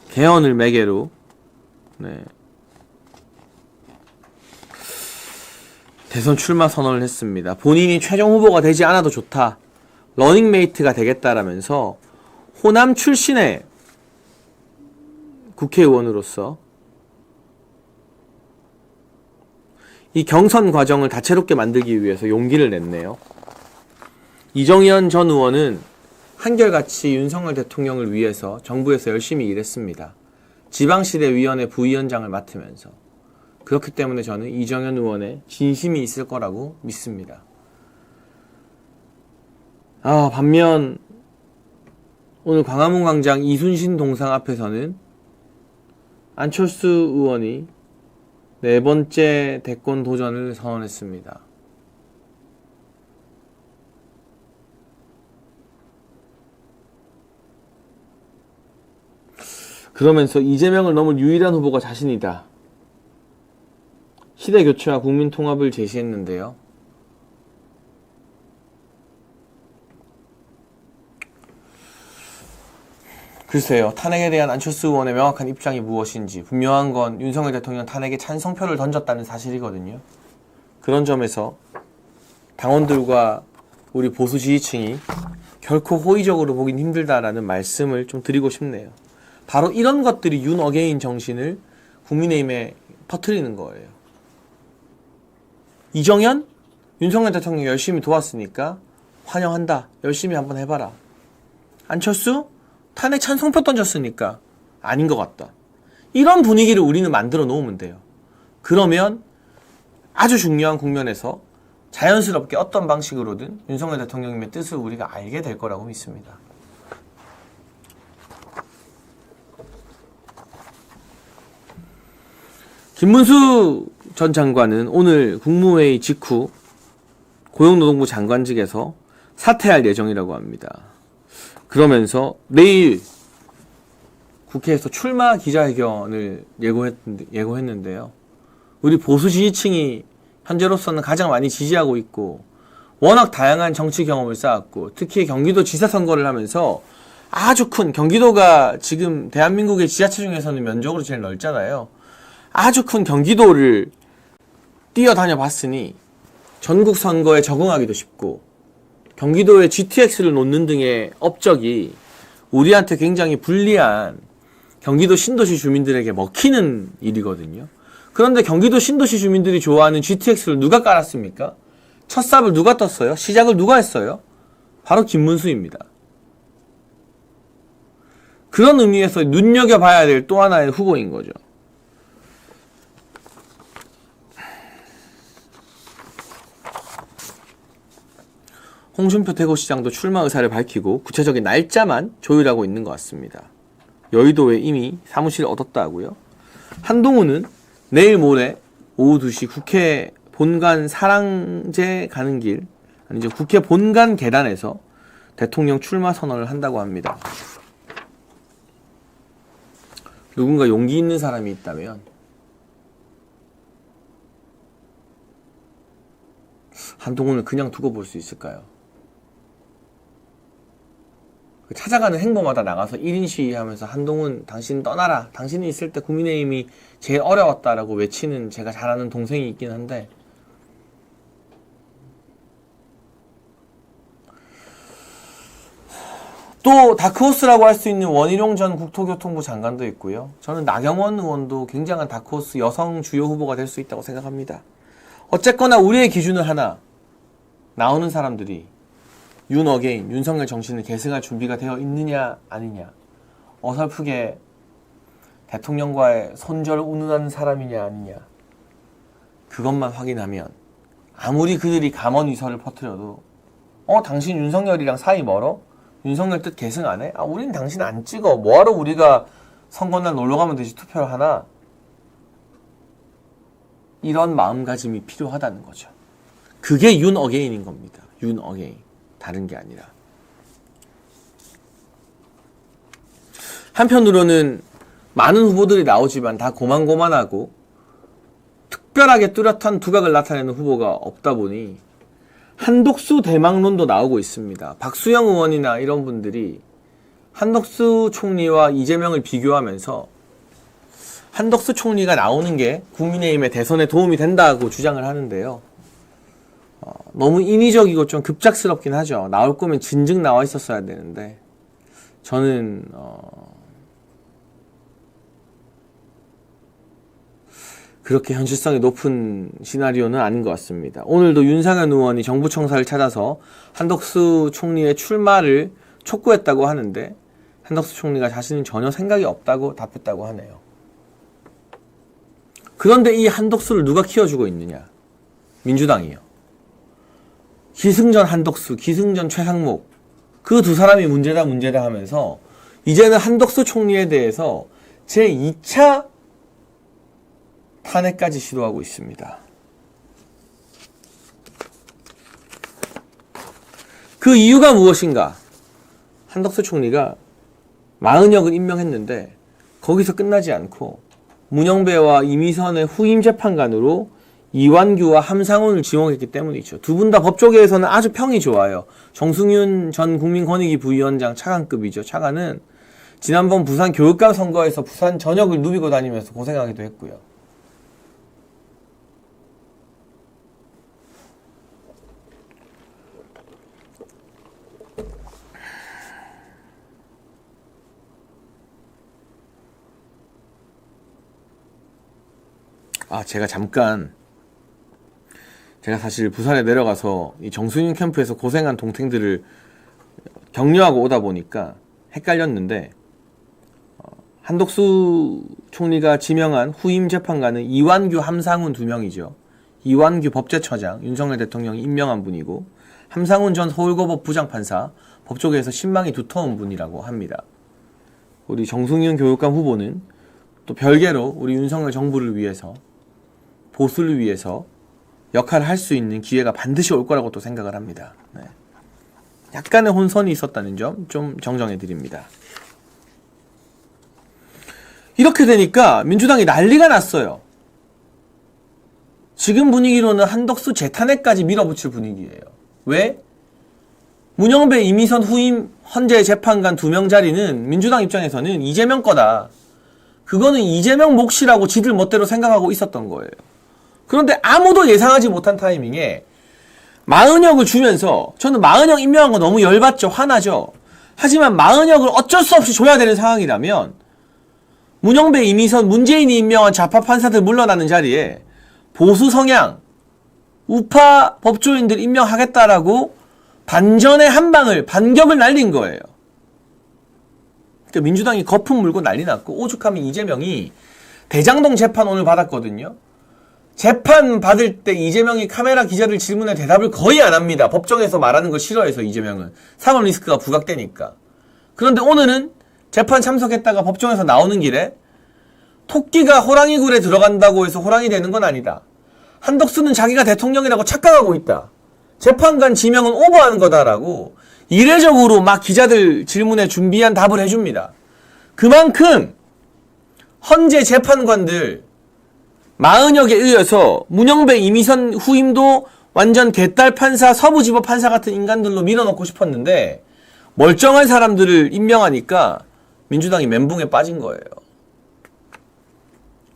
개헌을 매개로 대선 출마 선언을 했습니다. 본인이 최종 후보가 되지 않아도 좋다. 러닝메이트가 되겠다라면서 호남 출신의 국회의원으로서 이 경선 과정을 다채롭게 만들기 위해서 용기를 냈네요. 이정현 전 의원은 한결같이 윤석열 대통령을 위해서 정부에서 열심히 일했습니다. 지방시대위원회 부위원장을 맡으면서. 그렇기 때문에 저는 이정현 의원의 진심이 있을 거라고 믿습니다. 반면 오늘 광화문 광장 이순신 동상 앞에서는 안철수 의원이 4번째 대권 도전을 선언했습니다. 그러면서 이재명을 넘을 유일한 후보가 자신이다. 시대교체와 국민통합을 제시했는데요. 글쎄요. 탄핵에 대한 안철수 의원의 명확한 입장이 무엇인지 분명한 건 윤석열 대통령 탄핵에 찬성표를 던졌다는 사실이거든요. 그런 점에서 당원들과 우리 보수 지지층이 결코 호의적으로 보긴 힘들다라는 말씀을 좀 드리고 싶네요. 바로 이런 것들이 윤 어게인 정신을 국민의힘에 퍼뜨리는 거예요. 이정현? 윤석열 대통령 열심히 도왔으니까 환영한다. 열심히 한번 해봐라. 안철수? 탄핵 찬성표 던졌으니까 아닌 것 같다. 이런 분위기를 우리는 만들어 놓으면 돼요. 그러면 아주 중요한 국면에서 자연스럽게 어떤 방식으로든 윤석열 대통령님의 뜻을 우리가 알게 될 거라고 믿습니다. 김문수 전 장관은 오늘 국무회의 직후 고용노동부 장관직에서 사퇴할 예정이라고 합니다. 그러면서 내일 국회에서 출마 기자회견을 예고했는데요. 우리 보수 지지층이 현재로서는 가장 많이 지지하고 있고 워낙 다양한 정치 경험을 쌓았고 특히 경기도 지사 선거를 하면서 아주 큰 경기도가 지금 대한민국의 지자체 중에서는 면적으로 제일 넓잖아요. 아주 큰 경기도를 뛰어다녀 봤으니 전국 선거에 적응하기도 쉽고 경기도에 GTX를 놓는 등의 업적이 우리한테 굉장히 불리한 경기도 신도시 주민들에게 먹히는 일이거든요. 그런데 경기도 신도시 주민들이 좋아하는 GTX를 누가 깔았습니까? 첫 삽을 누가 떴어요? 시작을 누가 했어요? 바로 김문수입니다. 그런 의미에서 눈여겨봐야 될 또 하나의 후보인 거죠. 홍준표 대구시장도 출마 의사를 밝히고 구체적인 날짜만 조율하고 있는 것 같습니다. 여의도에 이미 사무실을 얻었다고요. 한동훈은 내일 모레 오후 2시 국회 본관 사랑제 가는 길, 아니죠, 국회 본관 계단에서 대통령 출마 선언을 한다고 합니다. 누군가 용기 있는 사람이 있다면 한동훈을 그냥 두고 볼 수 있을까요? 찾아가는 행보마다 나가서 1인 시위하면서 한동훈 당신 떠나라, 당신이 있을 때 국민의힘이 제일 어려웠다라고 외치는 제가 잘 아는 동생이 있긴 한데, 또 다크호스라고 할 수 있는 원희룡 전 국토교통부 장관도 있고요. 저는 나경원 의원도 굉장한 다크호스 여성 주요 후보가 될 수 있다고 생각합니다. 어쨌거나 우리의 기준을 하나, 나오는 사람들이 윤어게인, 윤석열 정신을 계승할 준비가 되어 있느냐 아니냐, 어설프게 대통령과의 손절 운운하는 사람이냐 아니냐, 그것만 확인하면 아무리 그들이 감언위설을 퍼뜨려도 당신 윤석열이랑 사이 멀어? 윤석열 뜻 계승 안 해? 우린 당신 안 찍어. 뭐하러 우리가 선거날 놀러가면 되지 투표를 하나? 이런 마음가짐이 필요하다는 거죠. 그게 윤어게인인 겁니다. 윤어게인. 다른 게 아니라. 한편으로는 많은 후보들이 나오지만 다 고만고만하고 특별하게 뚜렷한 두각을 나타내는 후보가 없다 보니 한독수 대망론도 나오고 있습니다. 박수영 의원이나 이런 분들이 한덕수 총리와 이재명을 비교하면서 한덕수 총리가 나오는 게 국민의힘의 대선에 도움이 된다고 주장을 하는데요. 너무 인위적이고 좀 급작스럽긴 하죠. 나올 거면 진즉 나와 있었어야 되는데, 저는 그렇게 현실성이 높은 시나리오는 아닌 것 같습니다. 오늘도 윤상현 의원이 정부 청사를 찾아서 한덕수 총리의 출마를 촉구했다고 하는데, 한덕수 총리가 자신은 전혀 생각이 없다고 답했다고 하네요. 그런데 이 한덕수를 누가 키워주고 있느냐? 민주당이요. 기승전 한덕수, 기승전 최상목, 그 두 사람이 문제다 하면서 이제는 한덕수 총리에 대해서 제2차 탄핵까지 시도하고 있습니다. 그 이유가 무엇인가? 한덕수 총리가 마은혁을 임명했는데 거기서 끝나지 않고 문영배와 이미선의 후임 재판관으로 이완규와 함상훈을 지목했기 때문이죠. 두 분 다 법조계에서는 아주 평이 좋아요. 정승윤 전 국민권익위 부위원장 차관급이죠. 차관은 지난번 부산 교육감 선거에서 부산 전역을 누비고 다니면서 고생하기도 했고요. 제가 사실 부산에 내려가서 이 정승윤 캠프에서 고생한 동생들을 격려하고 오다 보니까 헷갈렸는데, 한덕수 총리가 지명한 후임 재판관은 이완규, 함상훈 두 명이죠. 이완규 법제처장, 윤석열 대통령이 임명한 분이고, 함상훈 전 서울고법 부장판사, 법조계에서 신망이 두터운 분이라고 합니다. 우리 정승윤 교육감 후보는 또 별개로 우리 윤석열 정부를 위해서, 보수를 위해서 역할을 할 수 있는 기회가 반드시 올 거라고 또 생각을 합니다. 네. 약간의 혼선이 있었다는 점 좀 정정해 드립니다. 이렇게 되니까 민주당이 난리가 났어요. 지금 분위기로는 한덕수 재탄핵까지 밀어붙일 분위기예요. 왜? 문영배, 이미선 후임 헌재 재판관 2명 자리는 민주당 입장에서는 이재명 거다. 그거는 이재명 몫이라고 지들 멋대로 생각하고 있었던 거예요. 그런데 아무도 예상하지 못한 타이밍에 마은혁을 주면서, 저는 마은혁 임명한 거 너무 열받죠. 화나죠. 하지만 마은혁을 어쩔 수 없이 줘야 되는 상황이라면 문영배, 이미선, 문재인이 임명한 좌파 판사들 물러나는 자리에 보수 성향, 우파 법조인들 임명하겠다라고 반전의 한 방을, 반격을 날린 거예요. 그러니까 민주당이 거품 물고 난리 났고, 오죽하면 이재명이 대장동 재판 오늘 받았거든요. 재판 받을 때 이재명이 카메라 기자들 질문에 대답을 거의 안 합니다. 법정에서 말하는 걸 싫어해서 이재명은. 사법 리스크가 부각되니까. 그런데 오늘은 재판 참석했다가 법정에서 나오는 길에 토끼가 호랑이 굴에 들어간다고 해서 호랑이 되는 건 아니다. 한덕수는 자기가 대통령이라고 착각하고 있다. 재판관 지명은 오버하는 거다라고 이례적으로 막 기자들 질문에 준비한 답을 해줍니다. 그만큼 헌재 재판관들 40여 개 의해서 문영배, 이미선 후임도 완전 개딸 판사, 서부지법 판사 같은 인간들로 밀어넣고 싶었는데 멀쩡한 사람들을 임명하니까 민주당이 멘붕에 빠진 거예요.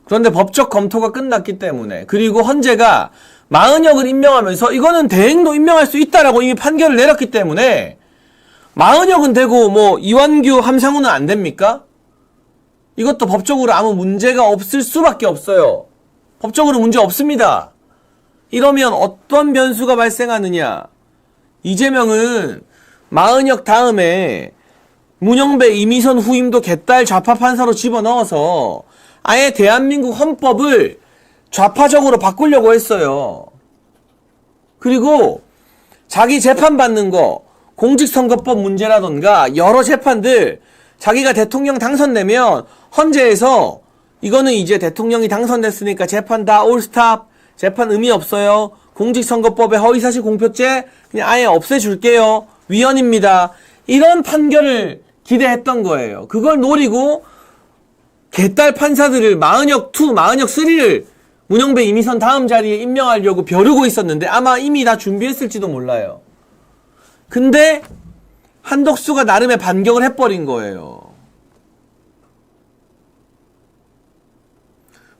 그런데 법적 검토가 끝났기 때문에, 그리고 헌재가 40역을 임명하면서 이거는 대행도 임명할 수 있다라고 이미 판결을 내렸기 때문에 40역은 되고 뭐 이완규, 함상훈은 안 됩니까? 이것도 법적으로 아무 문제가 없을 수밖에 없어요. 법적으로 문제 없습니다. 이러면 어떤 변수가 발생하느냐? 이재명은 40역 다음에 문영배, 이미선 후임도 개딸 좌파 판사로 집어넣어서 아예 대한민국 헌법을 좌파적으로 바꾸려고 했어요. 그리고 자기 재판받는 거, 공직선거법 문제라던가 여러 재판들 자기가 대통령 당선되면 헌재에서 이거는 이제 대통령이 당선됐으니까 재판 다 올스탑, 재판 의미 없어요. 공직선거법에 허위사실 공표죄 그냥 아예 없애줄게요. 위헌입니다. 이런 판결을 기대했던 거예요. 그걸 노리고 개딸 판사들을 40역 2, 40역 3를 문영배, 이미선 다음 자리에 임명하려고 벼르고 있었는데 아마 이미 다 준비했을지도 몰라요. 근데 한덕수가 나름의 반격을 해버린 거예요.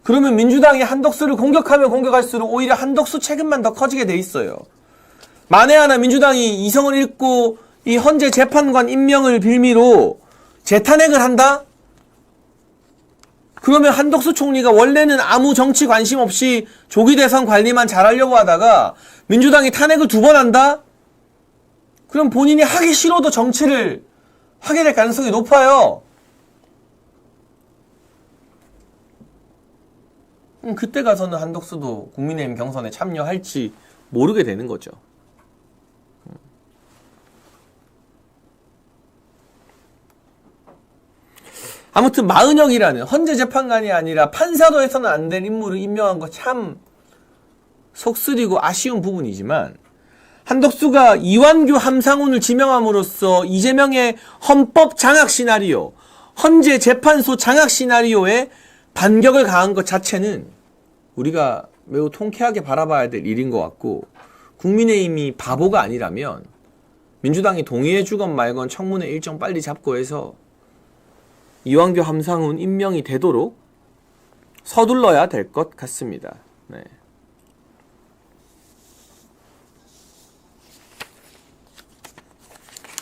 그러면 민주당이 한덕수를 공격하면 공격할수록 오히려 한덕수 책임만 더 커지게 돼 있어요. 만에 하나 민주당이 이성을 잃고 이 헌재 재판관 임명을 빌미로 재탄핵을 한다? 그러면 한덕수 총리가 원래는 아무 정치 관심 없이 조기 대선 관리만 잘하려고 하다가 민주당이 탄핵을 2번 한다? 그럼 본인이 하기 싫어도 정치를 하게 될 가능성이 높아요. 그때 가서는 한덕수도 국민의힘 경선에 참여할지 모르게 되는 거죠. 아무튼 40역이라는 헌재 재판관이 아니라 판사도 해서는 안 될 인물을 임명한 거 참 속쓰리고 아쉬운 부분이지만 한덕수가 이완규, 함상훈을 지명함으로써 이재명의 헌법 장악 시나리오, 헌재 재판소 장악 시나리오에 반격을 가한 것 자체는 우리가 매우 통쾌하게 바라봐야 될 일인 것 같고, 국민의힘이 바보가 아니라면 민주당이 동의해주건 말건 청문회 일정 빨리 잡고 해서 이완규, 함상훈 임명이 되도록 서둘러야 될 것 같습니다. 네.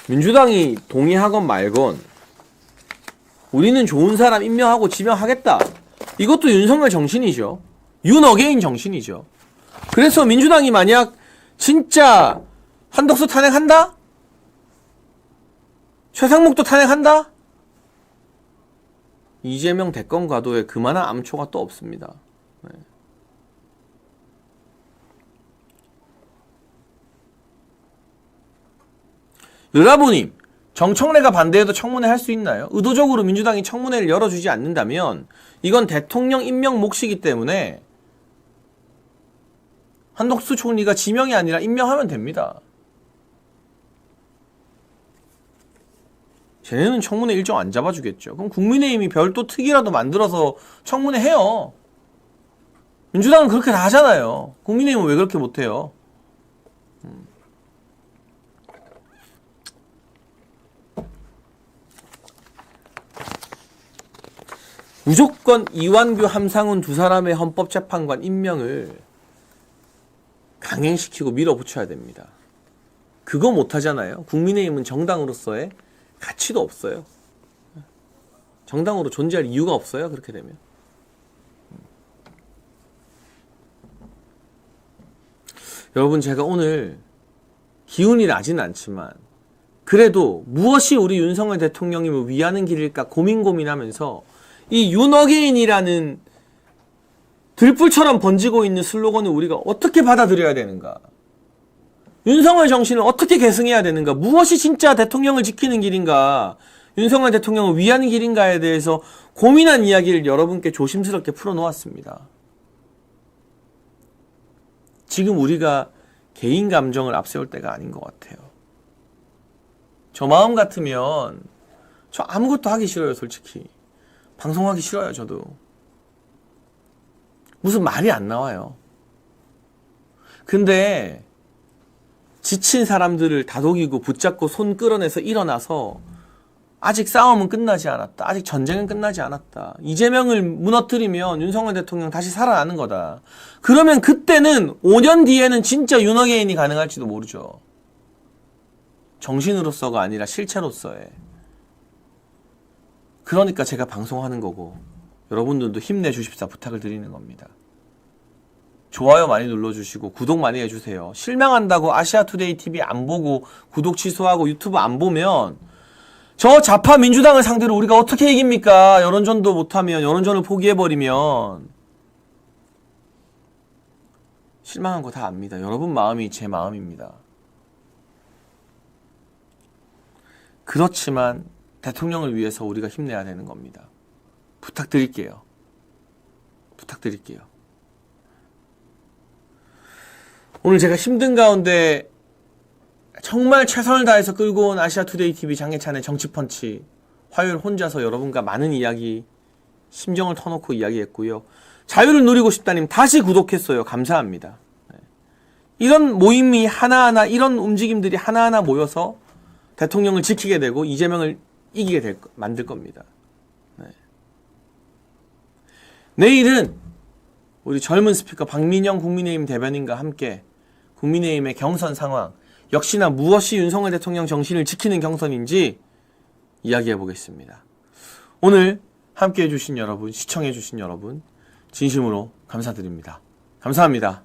민주당이 동의하건 말건 우리는 좋은 사람 임명하고 지명하겠다. 이것도 윤석열 정신이죠. 윤어게인 정신이죠. 그래서 민주당이 만약 진짜 한덕수 탄핵한다? 최상목도 탄핵한다? 이재명 대권 과도에 그만한 암초가 또 없습니다. 네. 르라보님, 정청래가 반대해도 청문회 할 수 있나요? 의도적으로 민주당이 청문회를 열어주지 않는다면 이건 대통령 임명 몫이기 때문에 한덕수 총리가 지명이 아니라 임명하면 됩니다. 쟤네는 청문회 일정 안 잡아주겠죠. 그럼 국민의힘이 별도 특위라도 만들어서 청문회 해요. 민주당은 그렇게 다 하잖아요. 국민의힘은 왜 그렇게 못해요? 무조건 이완규, 함상훈 두 사람의 헌법재판관 임명을 강행시키고 밀어붙여야 됩니다. 그거 못하잖아요. 국민의힘은 정당으로서의 가치도 없어요. 정당으로 존재할 이유가 없어요. 그렇게 되면. 여러분, 제가 오늘 기운이 나지는 않지만 그래도 무엇이 우리 윤석열 대통령님을 위하는 길일까 고민하면서 이 윤어게인이라는 들불처럼 번지고 있는 슬로건을 우리가 어떻게 받아들여야 되는가? 윤석열 정신을 어떻게 계승해야 되는가? 무엇이 진짜 대통령을 지키는 길인가? 윤석열 대통령을 위하는 길인가에 대해서 고민한 이야기를 여러분께 조심스럽게 풀어놓았습니다. 지금 우리가 개인 감정을 앞세울 때가 아닌 것 같아요. 저 마음 같으면 저 아무것도 하기 싫어요, 솔직히. 방송하기 싫어요, 저도. 무슨 말이 안 나와요. 근데 지친 사람들을 다독이고 붙잡고 손 끌어내서 일어나서 아직 싸움은 끝나지 않았다. 아직 전쟁은 끝나지 않았다. 이재명을 무너뜨리면 윤석열 대통령 다시 살아나는 거다. 그러면 그때는 5년 뒤에는 진짜 윤어게인이 가능할지도 모르죠. 정신으로서가 아니라 실체로서의. 그러니까 제가 방송하는 거고 여러분들도 힘내주십사 부탁을 드리는 겁니다. 좋아요 많이 눌러주시고 구독 많이 해주세요. 실망한다고 아시아투데이 TV 안 보고 구독 취소하고 유튜브 안 보면 저 좌파 민주당을 상대로 우리가 어떻게 이깁니까? 여론전도 못하면, 여론전을 포기해버리면. 실망한 거 다 압니다. 여러분 마음이 제 마음입니다. 그렇지만 대통령을 위해서 우리가 힘내야 되는 겁니다. 부탁드릴게요. 부탁드릴게요. 오늘 제가 힘든 가운데 정말 최선을 다해서 끌고 온 아시아투데이 TV 장예찬의 정치펀치, 화요일 혼자서 여러분과 많은 이야기, 심정을 터놓고 이야기했고요. 자유를 누리고 싶다님 다시 구독했어요. 감사합니다. 이런 모임이 하나하나, 이런 움직임들이 하나하나 모여서 대통령을 지키게 되고 이재명을 이기게 만들 겁니다. 내일은 우리 젊은 스피커 박민영 국민의힘 대변인과 함께 국민의힘의 경선 상황, 역시나 무엇이 윤석열 대통령 정신을 지키는 경선인지 이야기해 보겠습니다. 오늘 함께 해주신 여러분, 시청해 주신 여러분 진심으로 감사드립니다. 감사합니다.